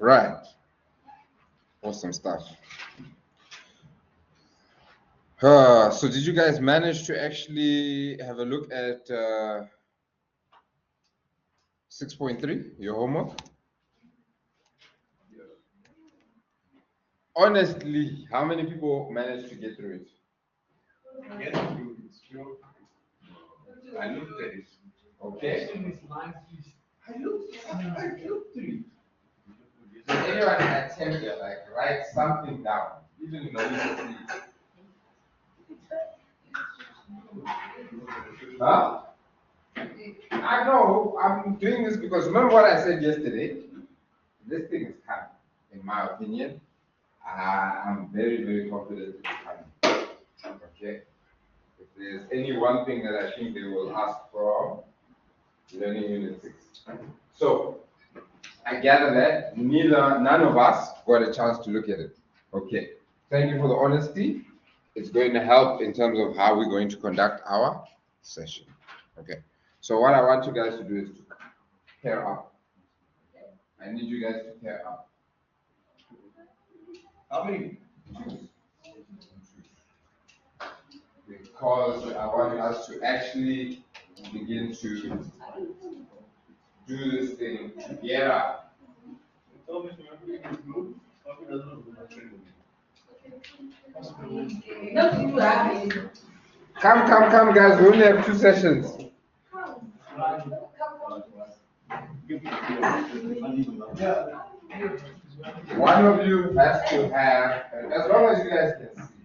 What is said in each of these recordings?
Right. Awesome stuff. So did you guys manage to actually have a look at 6.3, your homework? Honestly, how many people managed to get through it? Yes, it's true. I looked at it. Okay. I looked through it. So anyone attempt to like write something down, even maliciously? Huh? I know I'm doing this because remember what I said yesterday? This thing is coming, in my opinion. I'm very, very confident it's coming. Okay. If there's any one thing that I think they will ask from learning unit 6. So I gather that none of us got a chance to look at it. Okay. Thank you for the honesty. It's going to help in terms of how we're going to conduct our session. Okay. So what I want you guys to do is to pair up. I need you guys to pair up. How many? Because I want us to actually begin to do this thing together. Come, guys. We only have 2 sessions. One of you has to have, as long as you guys can see.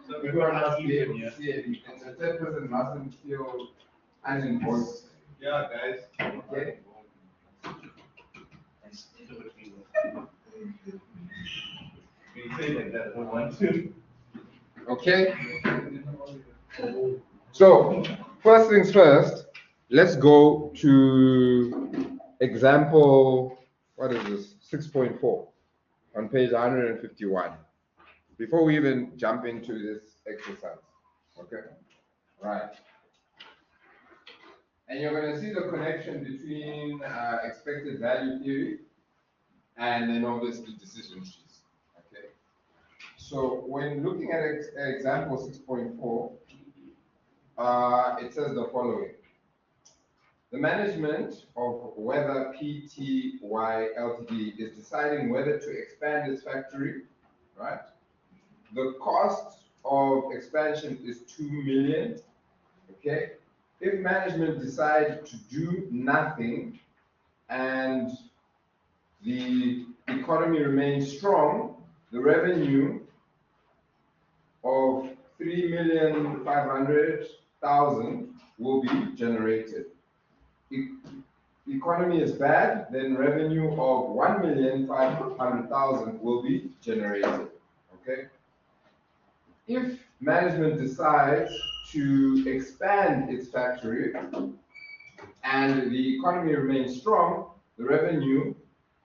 So everyone must be able to see it. And the third person mustn't feel uninvolved. Yeah, guys. Okay. You say like that. I don't want to. Okay. So first things first, let's go to example, what is this? 6.4 on page 151. Before we even jump into this exercise. Okay. Right. And you're going to see the connection between expected value theory and then obviously decision trees. Okay. So when looking at example 6.4, it says the following. The management of whether Pty Ltd is deciding whether to expand its factory, right? The cost of expansion is 2 million, okay? If management decides to do nothing and the economy remains strong, the revenue of 3,500,000 will be generated. If the economy is bad, then revenue of 1,500,000 will be generated. Okay? If management decides to expand its factory and the economy remains strong, the revenue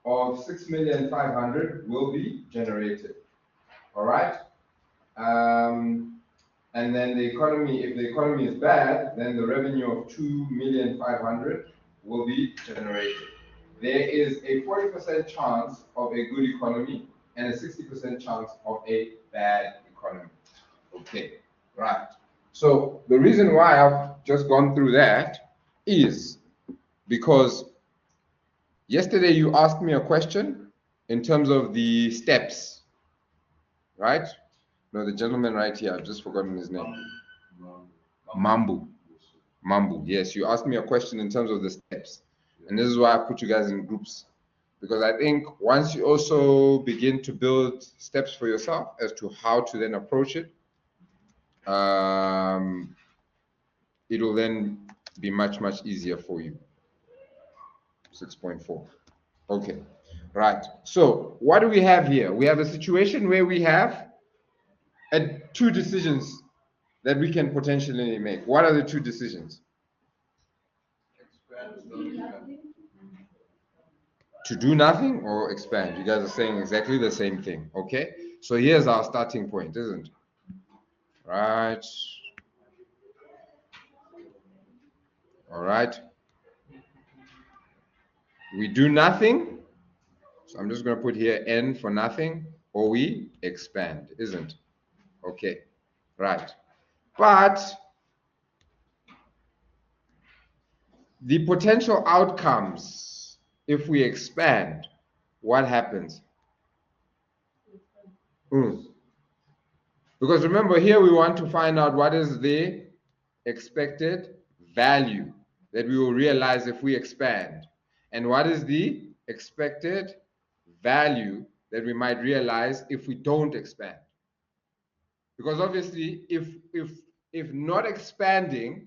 of 6,500,000 will be generated. All right? And then the economy, if the economy is bad, then the revenue of 2,500,000 will be generated. There is a 40% chance of a good economy and a 60% chance of a bad economy. Okay, right. So the reason why I've just gone through that is because yesterday you asked me a question in terms of the steps, right? No, the gentleman right here, I've just forgotten his name. Mambu. Yes, you asked me a question in terms of the steps. And this is why I put you guys in groups. Because I think once you also begin to build steps for yourself as to how to then approach it, it will then be much, much easier for you. 6.4. Okay, right. So what do we have here? We have a situation where we have 2 decisions that we can potentially make. What are the 2 decisions? To do nothing or expand? You guys are saying exactly the same thing. Okay, so here's our starting point, isn't it? Right. All right. We do nothing So I'm just going to put here N for nothing, or we expand, isn't? Okay, right. But the potential outcomes, if we expand, what happens? Because remember, here we want to find out what is the expected value that we will realize if we expand, and what is the expected value that we might realize if we don't expand. Because obviously, if not expanding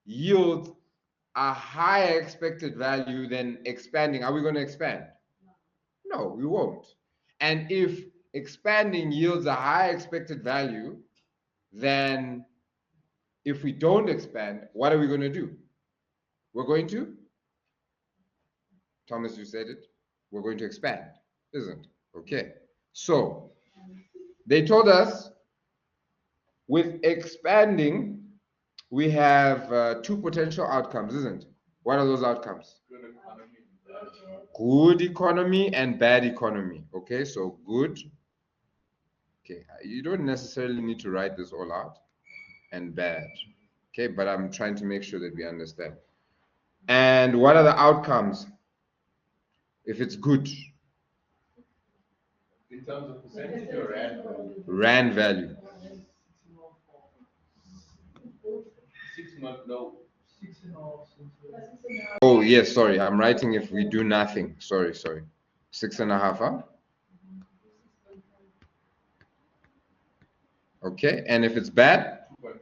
yields a higher expected value than expanding, are we going to expand? No, we won't. And if expanding yields a higher expected value, then if we don't expand, what are we going to do? We're going to, Thomas, you said it, we're going to expand, isn't it? Okay. So they told us with expanding, we have two potential outcomes, isn't it? What are those outcomes? Good economy and bad economy. Okay, so good. Okay, you don't necessarily need to write this all out. And bad. Okay, but I'm trying to make sure that we understand. And what are the outcomes if it's good? In terms of percentage or rand value? Rand value. 6 months, no. Oh, yes, sorry. I'm writing if we do nothing. Sorry. 6.5, huh? Okay, and if it's bad? 2.5.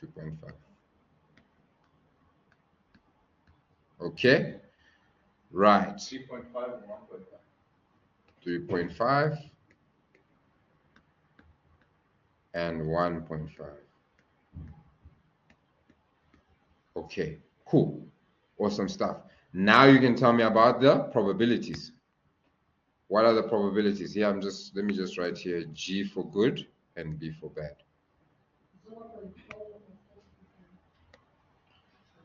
2.5. Okay, right. 3.5 and 1.5. 3.5 and 1.5. Okay, cool. Awesome stuff. Now you can tell me about the probabilities. What are the probabilities? Here, let me just write here G for good and B for bad.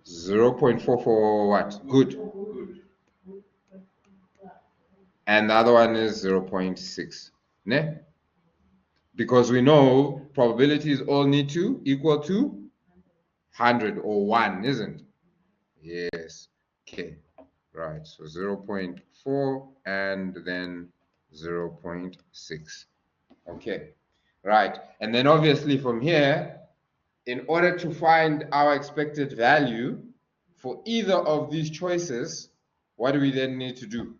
0.4 for what? Good. And the other one is 0.6. Ne? Because we know probabilities all need to equal to 100 or 1, isn't it? Yes. Okay. Right. So 0.4 and then 0.6. Okay. Right. And then obviously from here, in order to find our expected value for either of these choices, what do we then need to do?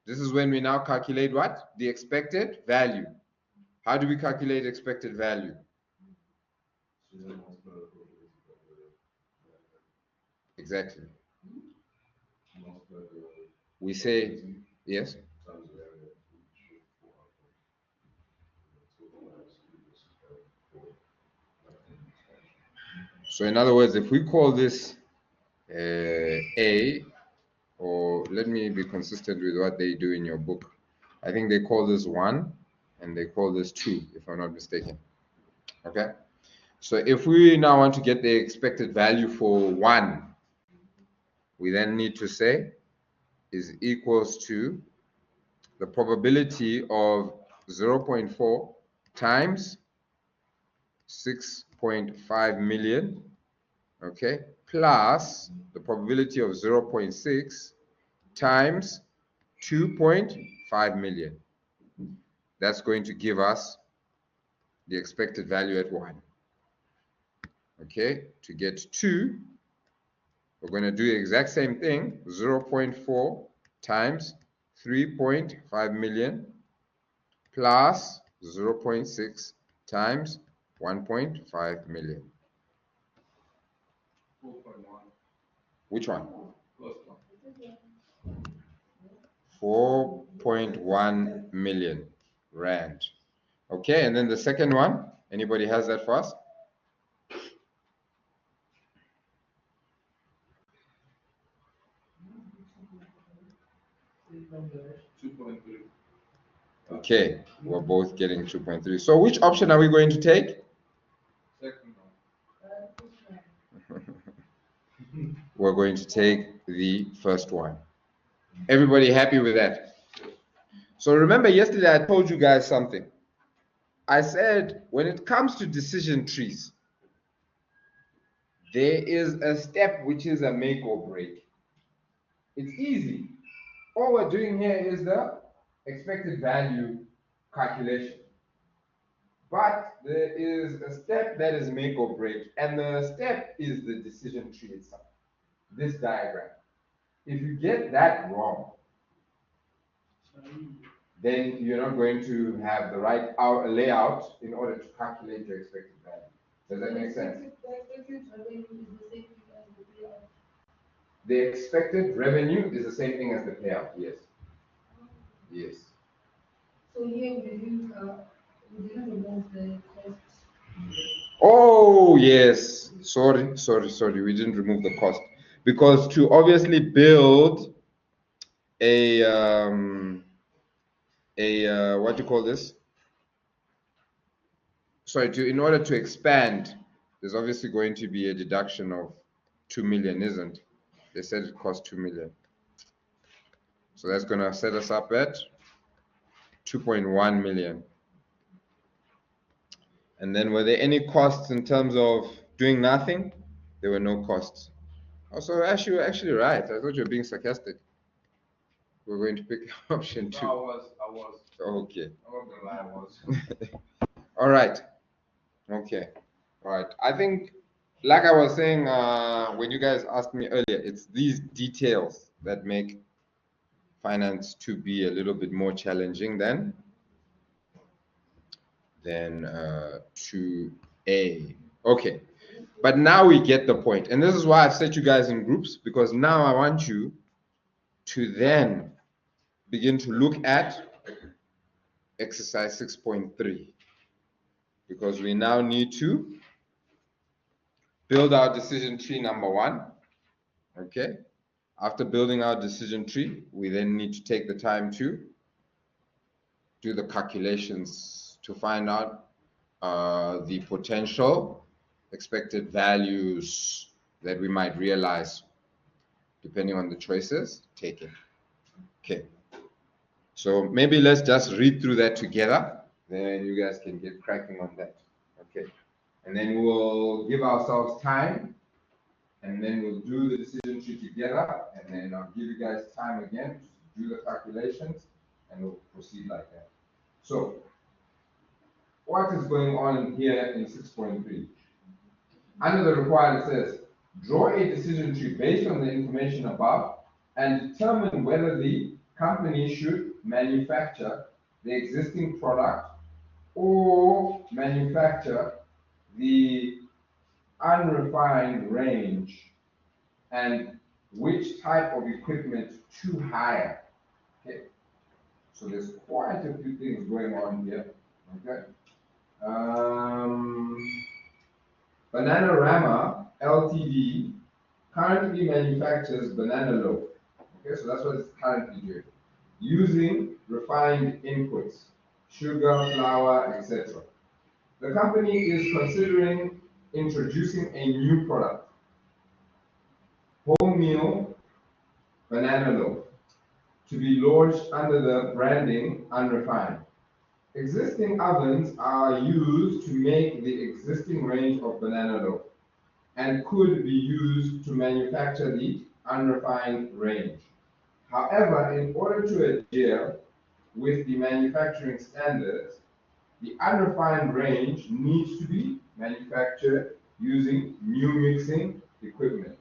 This is when we now calculate what? The expected value. How do we calculate expected value? Exactly. We say, yes? So in other words, if we call this A, or let me be consistent with what they do in your book. I think they call this 1 and they call this 2, if I'm not mistaken. Okay? So if we now want to get the expected value for 1, we then need to say is equals to the probability of 0.4 times 6.5 million, okay, plus the probability of 0.6 times 2.5 million. That's going to give us the expected value at 1. Okay, to get 2, we're going to do the exact same thing, 0.4 times 3.5 million plus 0.6 times 1.5 million. 4.1. Which one? First one. 4.1 million rand. Okay, and then the second one, anybody has that for us? Okay, we're both getting 2.3. So which option are we going to take? Second one. We're going to take the first one. Everybody happy with that? So remember yesterday I told you guys something. I said when it comes to decision trees, there is a step which is a make or break. It's easy. All we're doing here is the expected value calculation. But there is a step that is make or break, and the step is the decision tree itself, this diagram. If you get that wrong, then you're not going to have the right layout in order to calculate your expected value. Does that make sense? The expected revenue is the same thing as the payout, yes. Yes. So here we didn't remove the costs. Oh, yes. Sorry. We didn't remove the cost. Because to obviously build what do you call this? Sorry, in order to expand, there's obviously going to be a deduction of 2 million, isn't? They said it cost 2 million. So that's going to set us up at 2.1 million. And then were there any costs in terms of doing nothing? There were no costs. Also, actually, you're actually right. I thought you were being sarcastic. We're going to pick option 2. No, I was. Okay. I'm not gonna lie, I was. All right. Okay. All right. I think, like I was saying when you guys asked me earlier, it's these details that make finance to be a little bit more challenging than 2A. Okay. But now we get the point. And this is why I've set you guys in groups, because now I want you to then begin to look at exercise 6.3, because we now need to build our decision tree number 1. Okay. After building our decision tree, we then need to take the time to do the calculations to find out the potential expected values that we might realize depending on the choices taken. Okay. So maybe let's just read through that together, then you guys can get cracking on that. Okay. And then we'll give ourselves time, and then we'll do the decision tree together, and then I'll give you guys time again to do the calculations, and we'll proceed like that. So, what is going on here in 6.3? Under the required, it says, draw a decision tree based on the information above and determine whether the company should manufacture the existing product or manufacture the unrefined range, and which type of equipment to hire. Okay, so there's quite a few things going on here. Okay, Bananarama Ltd currently manufactures banana loaf. Okay, so that's what it's currently doing, using refined inputs, sugar, flour, etc. The company is considering introducing a new product, wholemeal banana loaf, to be launched under the branding unrefined. Existing ovens are used to make the existing range of banana loaf and could be used to manufacture the unrefined range. However, in order to adhere with the manufacturing standards, the unrefined range needs to be manufactured using new mixing equipment.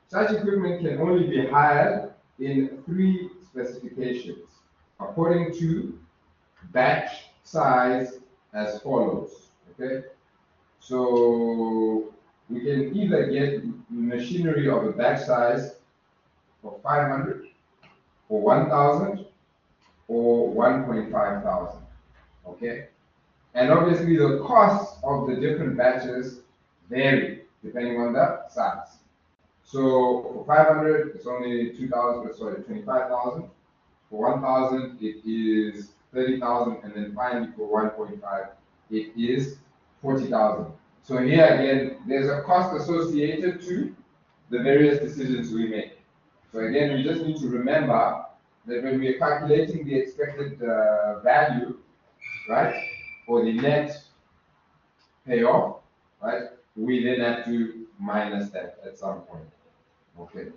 Such equipment can only be hired in 3 specifications, according to batch size as follows. Okay, so we can either get machinery of a batch size of 500 or 1,000 or 1.5 thousand. Okay, and obviously the costs of the different batches vary depending on the size. So for 500, it's only 25,000. For 1,000, it is 30,000, and then finally for 1.5, it is 40,000. So here again, there's a cost associated to the various decisions we make. So again, we just need to remember that when we are calculating the expected value, right, for the net payoff, right, we then have to minus that at some point. Okay,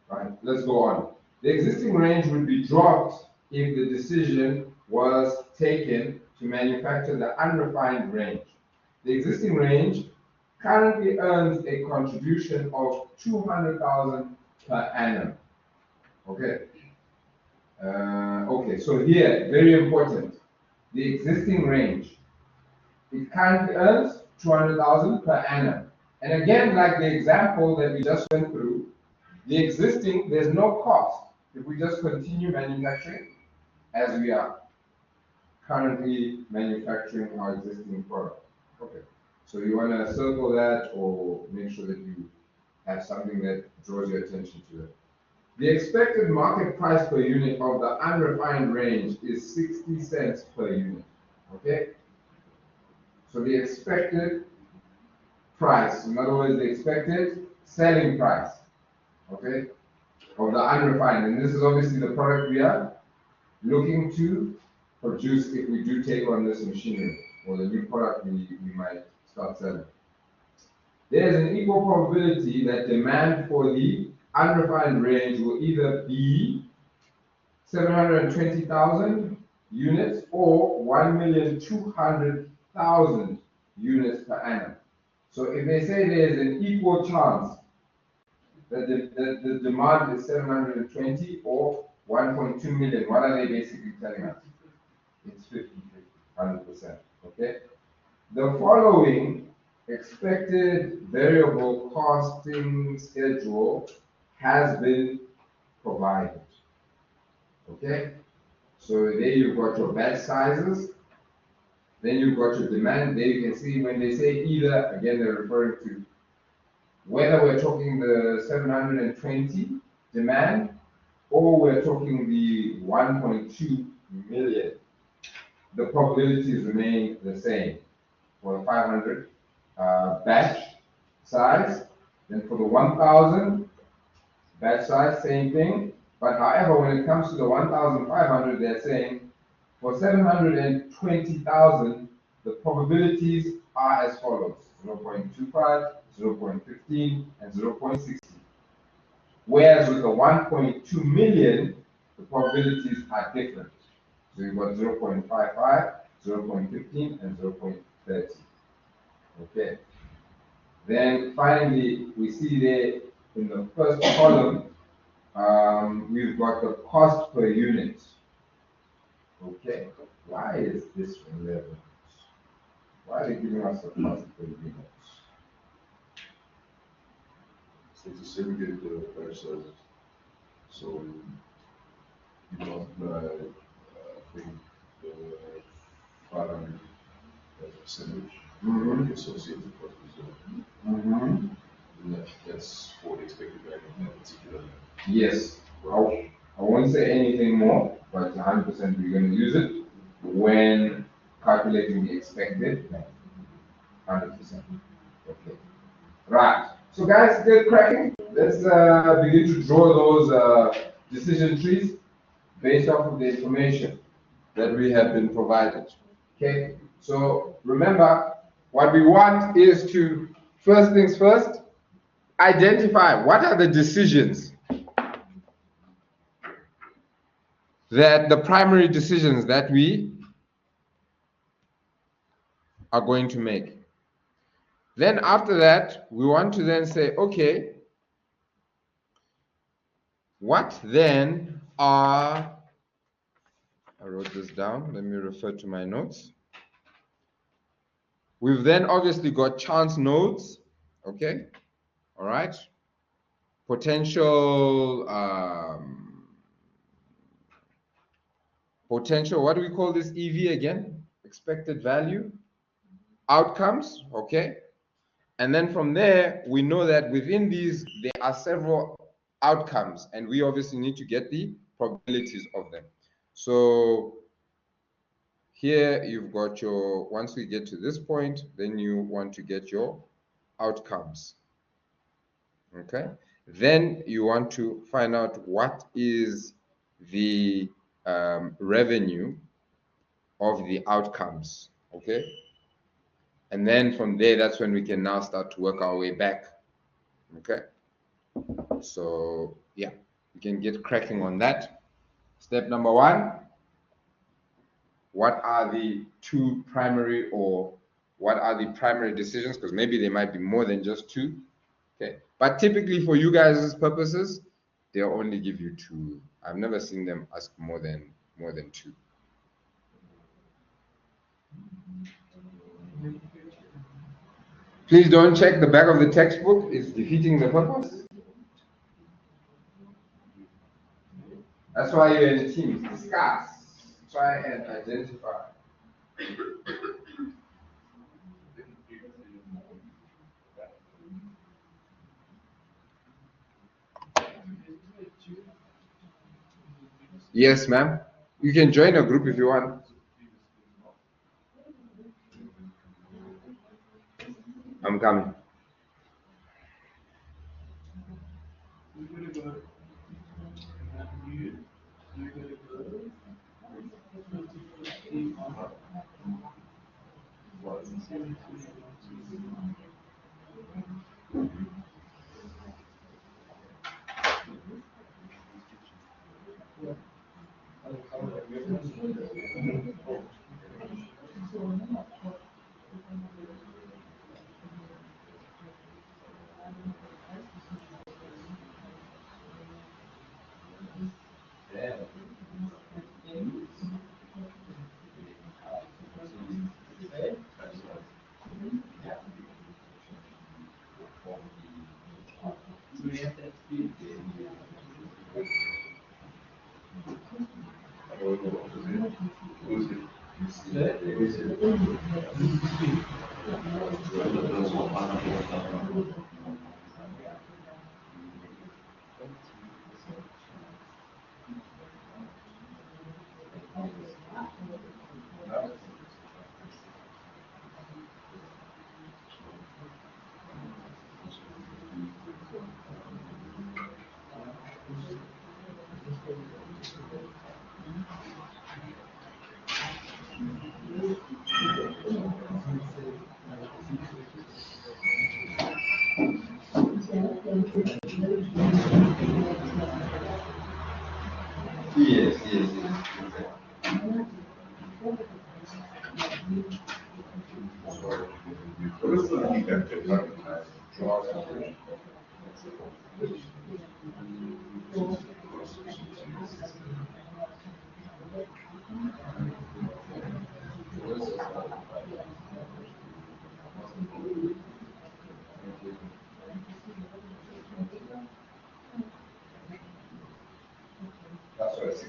right, let's go on. The existing range would be dropped if the decision was taken to manufacture the unrefined range. The existing range currently earns a contribution of 200,000 per annum. Okay. Okay, so here, very important, the existing range. It currently earns 200,000 per annum. And again, like the example that we just went through, the existing, there's no cost if we just continue manufacturing as we are currently manufacturing our existing product. Okay, so you want to circle that or make sure that you have something that draws your attention to it. The expected market price per unit of the unrefined range is 60 cents per unit. Okay? So the expected price, in other words, the expected selling price, okay, of the unrefined. And this is obviously the product we are looking to produce if we do take on this machinery or the new product we might start selling. There is an equal probability that demand for the unrefined range will either be 720,000 units or 1,200,000 units per annum. So if they say there is an equal chance that the demand is 720 or 1.2 million, what are they basically telling us? It's 50-50, 100%. Okay? The following expected variable costing schedule has been provided. Okay? So there you've got your batch sizes, then you've got your demand. There you can see when they say either, again, they're referring to whether we're talking the 720 demand or we're talking the 1.2 million. The probabilities remain the same for the 500 batch size. Then for the 1,000 batch size, same thing. But however, when it comes to the 1,500, they're saying for 720,000, the probabilities are as follows: 0.25, 0.15, and 0.60. Whereas with the 1.2 million, the probabilities are different. So you've got 0.55, 0.15, and 0.30. Okay. Then finally, we see there in the first column, we've got the cost per unit. Okay. Why is this relevant? Why are they giving us the cost per unit? So to segregate the batch sizes. So you multiply, I think, the 500 as a percentage of the associated cost per zone. And that's for the expected value in that particular. Yes. I won't say anything more, but 100% we're going to use it when calculating the expected value. 100%. Okay. Right. So guys, get cracking. Let's begin to draw those decision trees based off of the information that we have been provided. Okay. So remember, what we want is to, first things first, identify what are the decisions that the primary decisions that we are going to make. Then after that, we want to then say, okay, what then are, I wrote this down, let me refer to my notes. We've then obviously got chance nodes, okay, all right, potential, what do we call this EV again? Expected value, outcomes, okay. And then from there, we know that within these, there are several outcomes, and we obviously need to get the probabilities of them. So here you've got your, once we get to this point, then you want to get your outcomes. Okay? Then you want to find out what is the revenue of the outcomes, okay? And then from there, that's when we can now start to work our way back, okay? So yeah, we can get cracking on that. Step number one, what are the two primary or what are the primary decisions? Because maybe there might be more than just two, okay? But typically for you guys' purposes, they'll only give you two. I've never seen them ask more than two. Please don't check the back of the textbook. It's defeating the purpose. That's why you're in a team. Discuss. Try and identify. Yes, ma'am. You can join a group if you want. I'm coming. Yes, yes, yes. That's what I see.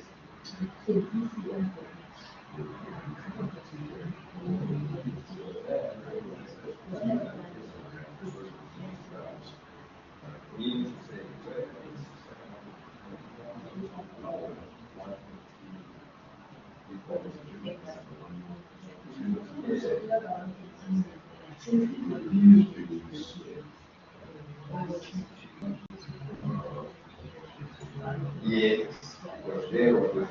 Yes. There was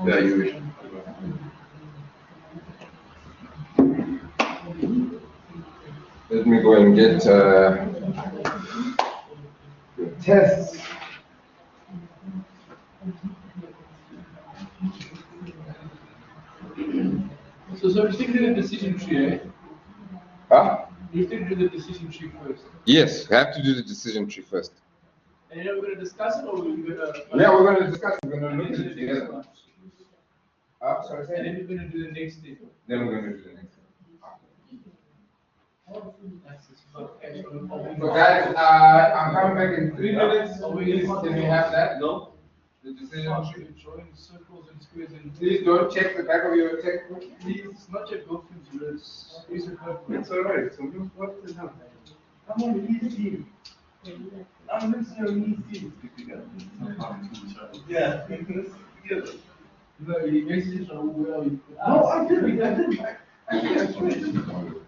valuation. Let me go and get the tests. So we stick to the decision tree, eh? Huh? We stick to the decision tree first. Yes, we have to do the decision tree first. And then we're going to discuss it, or we're going to. Yeah, we're going to discuss. We're going to look at it together. Sorry, And then we're going to do the next thing. then we're going to do the next one. So guys, I'm coming back in 3 minutes. Can we have that? No. The decision tree. Drawing circles and squares and. Please don't check the back of your textbook. Please, not your girlfriend's words. Use your girlfriend. It's alright, so what is happening? I'm on the easy. I'm listening easy. Yeah, together. No, he basically said, well, you. No, I didn't.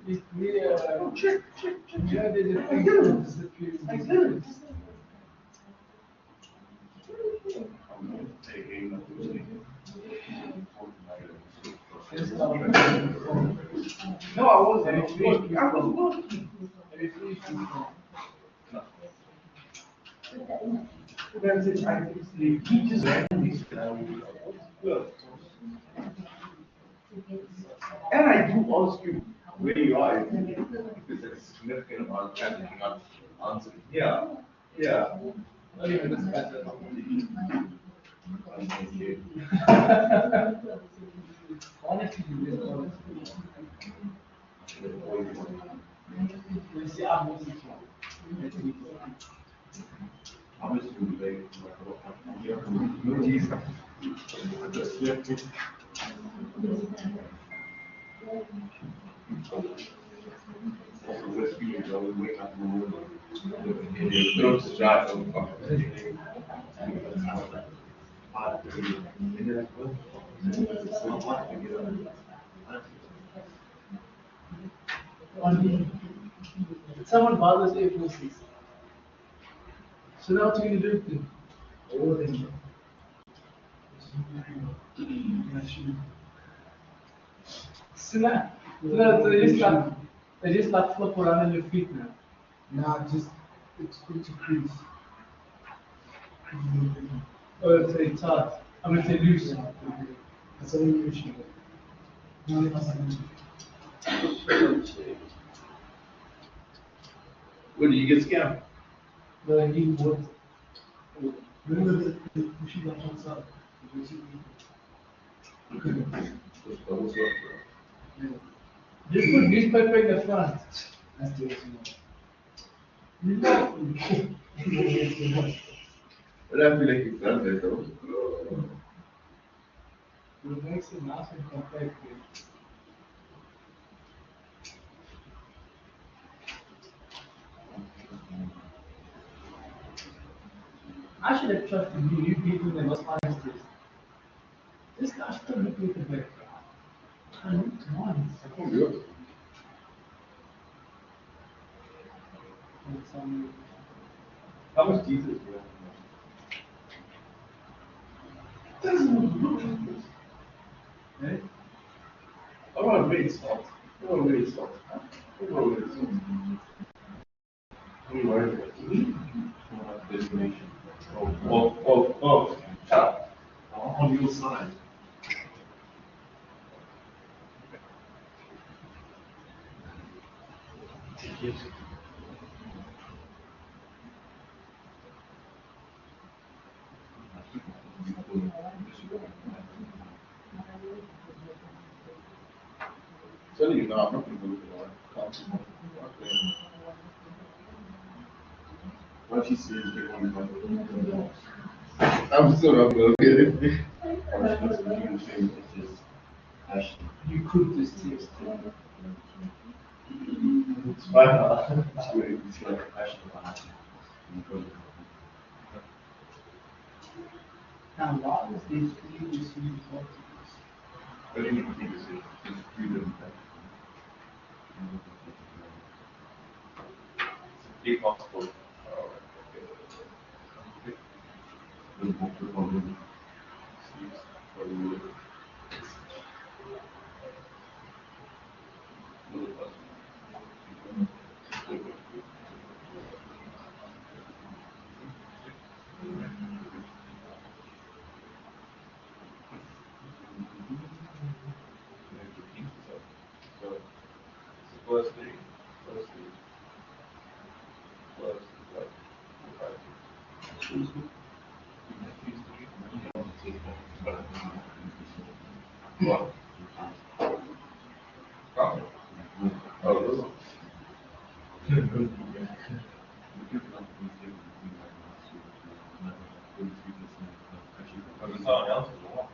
It's clear. Check. Yeah, there's a I thing didn't. called disappearing. I didn't. Let's start. No, I wasn't. I was working. That's it. He just randomly said, look. And I do ask you where you are, if it's a significant amount of time that you're not answering. Yeah, yeah. Oh, yeah, that's better. Honestly, this is honestly. You see, I'm moving to. I'm just going to be Someone bothers April 6th. So now what are you going to do then? Oh, then. So now, no, they just like flip around on your feet now. Nah, just it's good to crease. Oh, it's hard. I mean, it's loose. That's all you issue. No, it's not. What, did you get scammed? But I need what? Remember the pushing up on side. Just put newspaper in the front. That's the issue. No. But I feel like you've done that though. It makes it nice and compact. I should have trusted you. You people in the most honest test. This guy still looking at the back. I looked once. How much Jesus do you have? Doesn't look like this. Eh? I want to raise salt. I want to raise salt. I want to raise salt. I'm worried about destination. Oh. Chop. On your side. Yes. Tell you now, I'm not going to look at that. What she says, they want to I'm still not going to get it. You could just taste it. It's fine. It's like passion. Now, why was this really so important? I didn't even think it's freedom. Big hospital. What? someone else as well.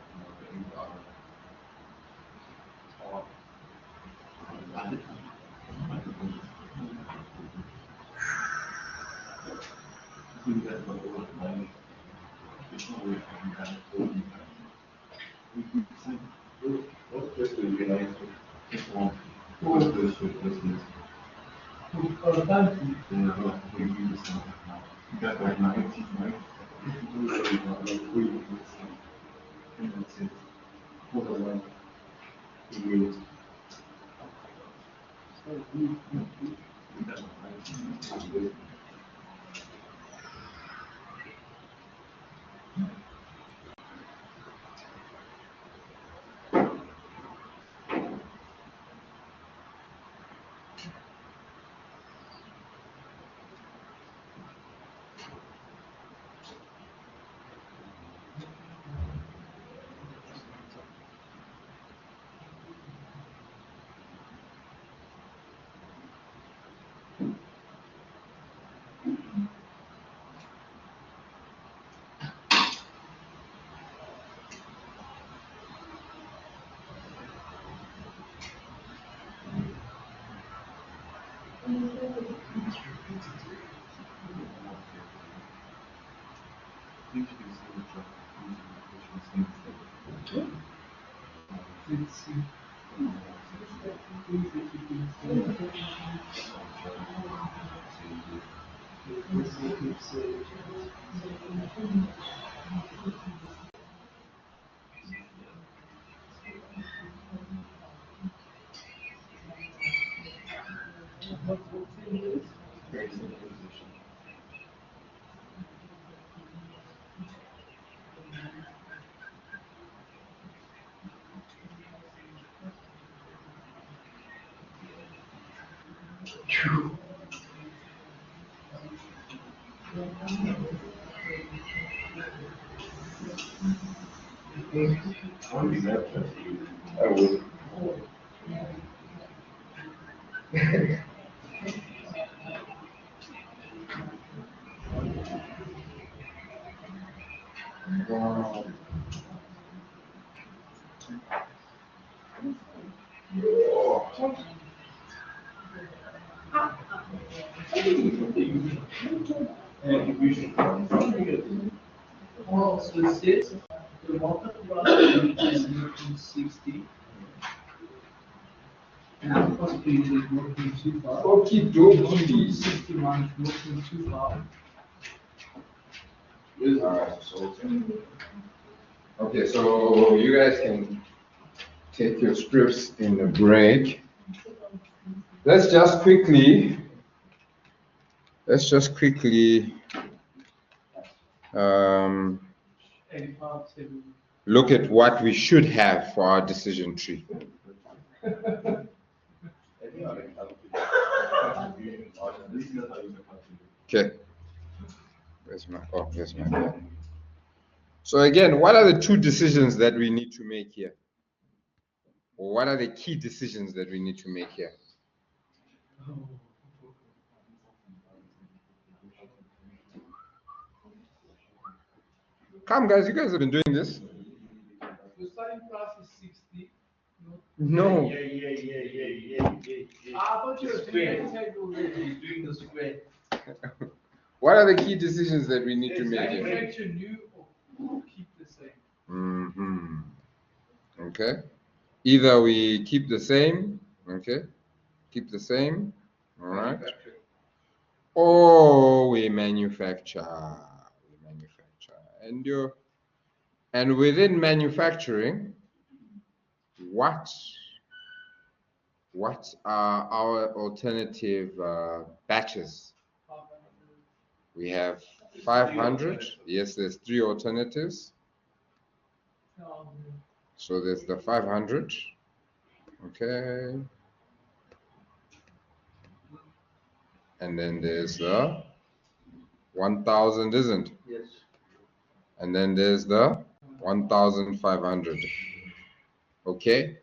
What question you like? What question? That's like 90, right? I would. Oh, so it says the water product is 0.60 and the possibility is 0.25. Okie dokie. 61 is 0.25. Okay, so you guys can take your scripts in the break. Let's just quickly um, 85, 70. look at what we should have for our decision tree. Okay. Where's my pen? So again, what are the two decisions that we need to make here? Or what are the key decisions that we need to make here? Come guys, you guys have been doing this. The starting price is 60. No. I thought you were doing the table already. He's doing the square. What are the key decisions that we need to make here? Manufacture new or keep the same. Mm-hmm. Okay. Either we keep the same, okay, keep the same, all right, or we manufacture, and within manufacturing, what are our alternative batches? We have 500. Yes, there's 3 alternatives. So there's the 500. Okay. And then there's the 1000, isn't it? Yes. And then there's the 1500. Okay.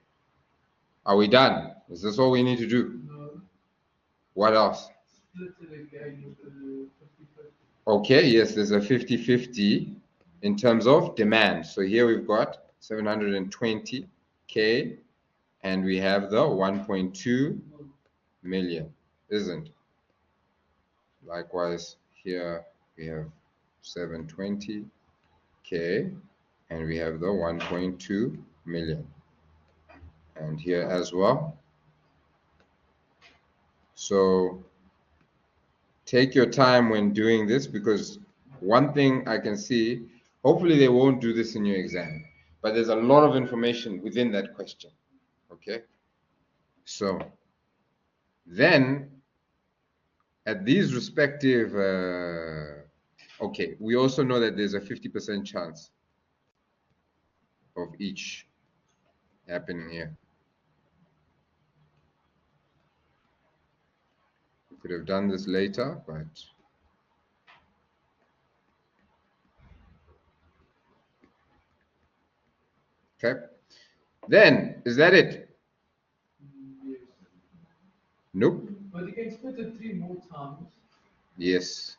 Are we done? Is this all we need to do? No. What else? Split it again with the 50-50. Okay, yes, there's a 50-50. in terms of demand. So here we've got 720K and we have the 1.2 million, isn't? Likewise, here we have 720K and we have the 1.2 million. And here as well. So take your time when doing this, because one thing I can see, hopefully they won't do this in your exam, but there's a lot of information within that question. Okay, so then at these respective okay, we also know that there's a 50% chance of each happening here. We could have done this later, but okay. Then is that it? Yes. Nope. But you can split it 3 more times. Yes.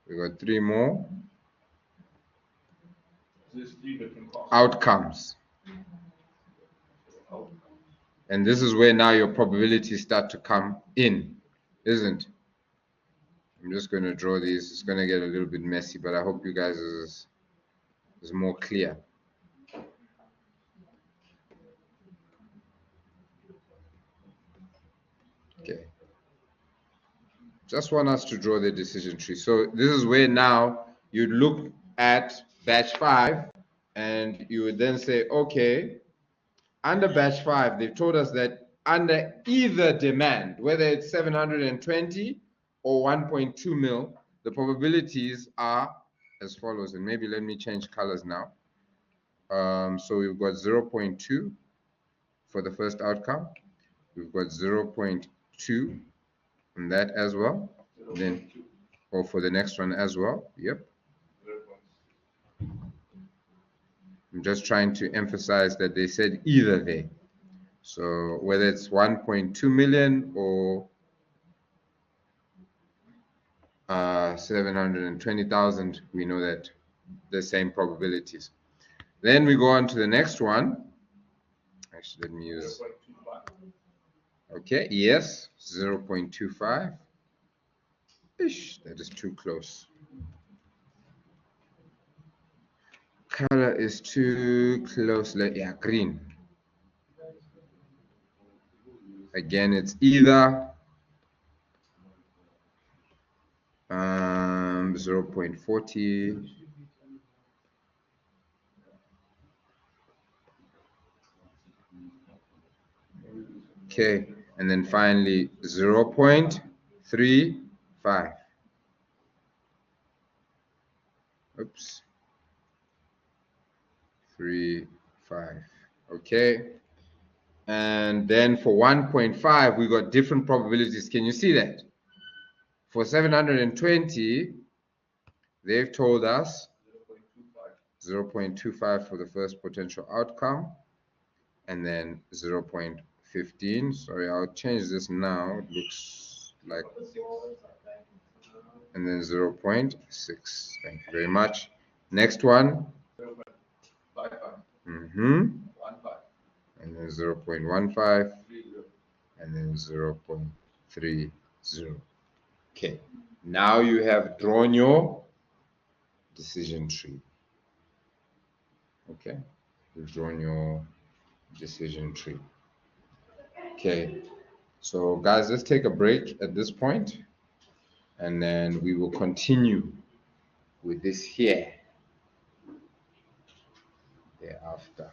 We got 3 more There's 3 different costs. outcomes. And this is where now your probabilities start to come in, isn't? I'm just going to draw these. It's going to get a little bit messy, but I hope you guys is more clear. Okay. Just want us to draw the decision tree. So this is where now you look at batch 5 and you would then say, okay, under batch 5, they've told us that under either demand, whether it's 720 or 1.2 mil, the probabilities are as follows. And maybe let me change colors now. So we've got 0.2 for the first outcome. We've got 0.2 on that as well. Then, or for the next one as well. Yep. I'm just trying to emphasize that they said either there. So whether it's 1.2 million or 720,000, we know that the same probabilities. Then we go on to the next one. Actually, let me use. Okay, yes, 0.25. Ish, that is too close. Color is too close. Yeah, green. Again, it's either 0.40. Okay, and then finally 0.35. Oops. 3.5. Okay. And then for 1.5, we got different probabilities. Can you see that? For 720, they've told us 0.25 for the first potential outcome, and then 0.15. Sorry, I'll change this now. It looks like, and then 0.6. Thank you very much. Next one. 0.55. And then 0.15, and then 0.30. Okay, now you have drawn your decision tree. Okay, you've drawn your decision tree. Okay, so guys, let's take a break at this point, and then we will continue with this here thereafter.